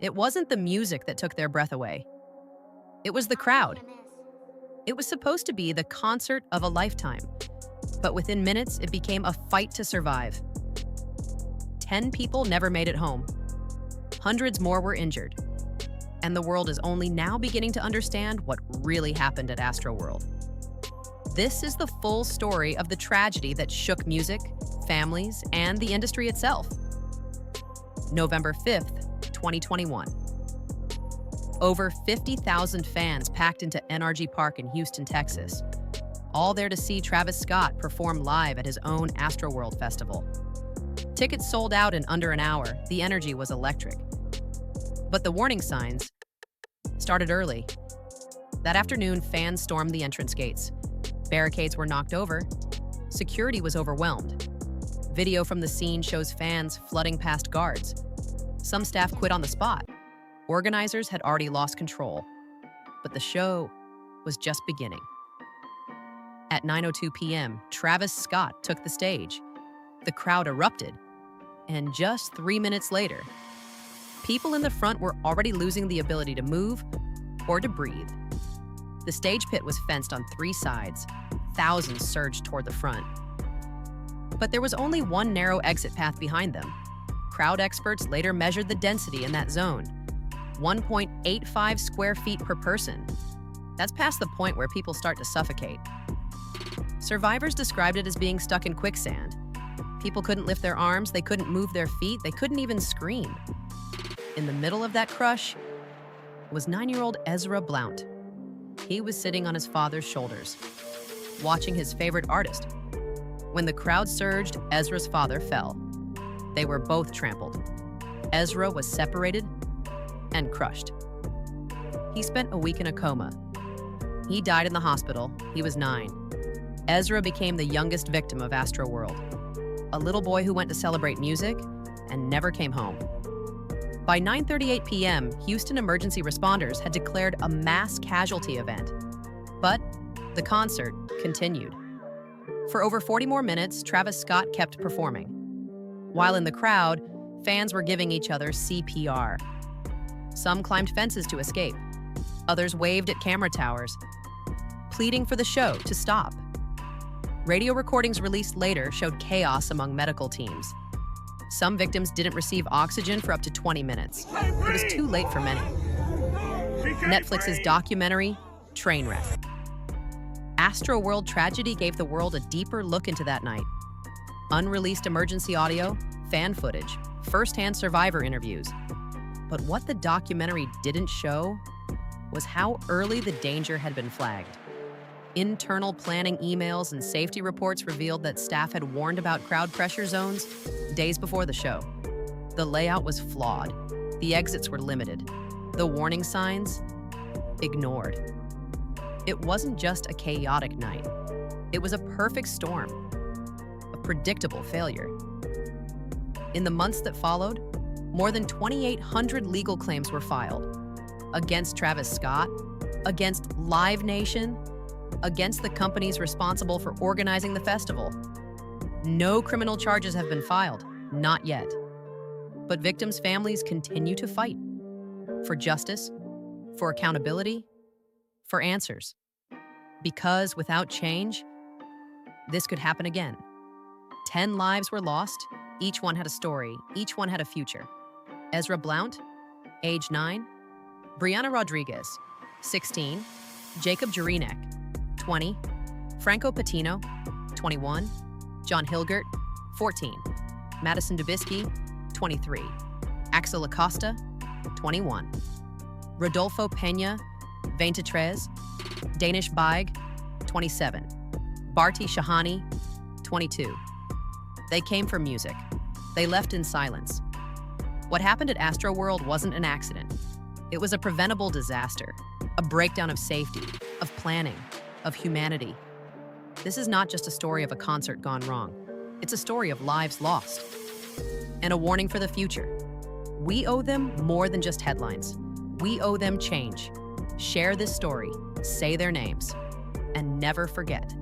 It wasn't the music that took their breath away. It was the crowd. It was supposed to be the concert of a lifetime, but within minutes, it became a fight to survive. 10 people never made it home. Hundreds more were injured. And the world is only now beginning to understand what really happened at Astroworld. This is the full story of the tragedy that shook music, families, and the industry itself. November 5th, 2021. Over 50,000 fans packed into NRG Park in Houston, Texas, all there to see Travis Scott perform live at his own Astroworld Festival. Tickets sold out in under an hour. The energy was electric. But the warning signs started early. That afternoon, fans stormed the entrance gates. Barricades were knocked over. Security was overwhelmed. Video from the scene shows fans flooding past guards. Some staff quit on the spot. Organizers had already lost control. But the show was just beginning. At 9:02 p.m., Travis Scott took the stage. The crowd erupted. And just 3 minutes later, people in the front were already losing the ability to move or to breathe. The stage pit was fenced on 3 sides. Thousands surged toward the front. But there was only one narrow exit path behind them. Crowd experts later measured the density in that zone. 1.85 square feet per person. That's past the point where people start to suffocate. Survivors described it as being stuck in quicksand. People couldn't lift their arms, they couldn't move their feet, they couldn't even scream. In the middle of that crush was 9-year-old Ezra Blount. He was sitting on his father's shoulders, watching his favorite artist. When the crowd surged, Ezra's father fell. They were both trampled. Ezra was separated and crushed. He spent a week in a coma. He died in the hospital. He was 9. Ezra became the youngest victim of Astroworld, a little boy who went to celebrate music and never came home. By 9:38 p.m., Houston emergency responders had declared a mass casualty event. But the concert continued. For over 40 more minutes, Travis Scott kept performing. While in the crowd, fans were giving each other CPR. Some climbed fences to escape. Others waved at camera towers, pleading for the show to stop. Radio recordings released later showed chaos among medical teams. Some victims didn't receive oxygen for up to 20 minutes. It was too late for many. Netflix's documentary, Trainwreck. Astroworld tragedy gave the world a deeper look into that night. Unreleased emergency audio, fan footage, first-hand survivor interviews. But what the documentary didn't show was how early the danger had been flagged. Internal planning emails and safety reports revealed that staff had warned about crowd pressure zones days before the show. The layout was flawed. The exits were limited. The warning signs, ignored. It wasn't just a chaotic night. It was a perfect storm, a predictable failure. In the months that followed, more than 2,800 legal claims were filed against Travis Scott, against Live Nation, against the companies responsible for organizing the festival. No criminal charges have been filed, not yet. But victims' families continue to fight for justice, for accountability, for answers. Because without change, this could happen again. 10 lives were lost. Each one had a story. Each one had a future. Ezra Blount, age 9. Brianna Rodriguez, 16. Jacob Jurinek, 20. Franco Patino, 21. John Hilgert, 14. Madison Dubisky, 23. Axel Acosta, 21. Rodolfo Peña, 23. Danish Baig, 27. Barty Shahani, 22. They came for music. They left in silence. What happened at Astroworld wasn't an accident. It was a preventable disaster, a breakdown of safety, of planning, of humanity. This is not just a story of a concert gone wrong. It's a story of lives lost. And a warning for the future. We owe them more than just headlines. We owe them change. Share this story, say their names, and never forget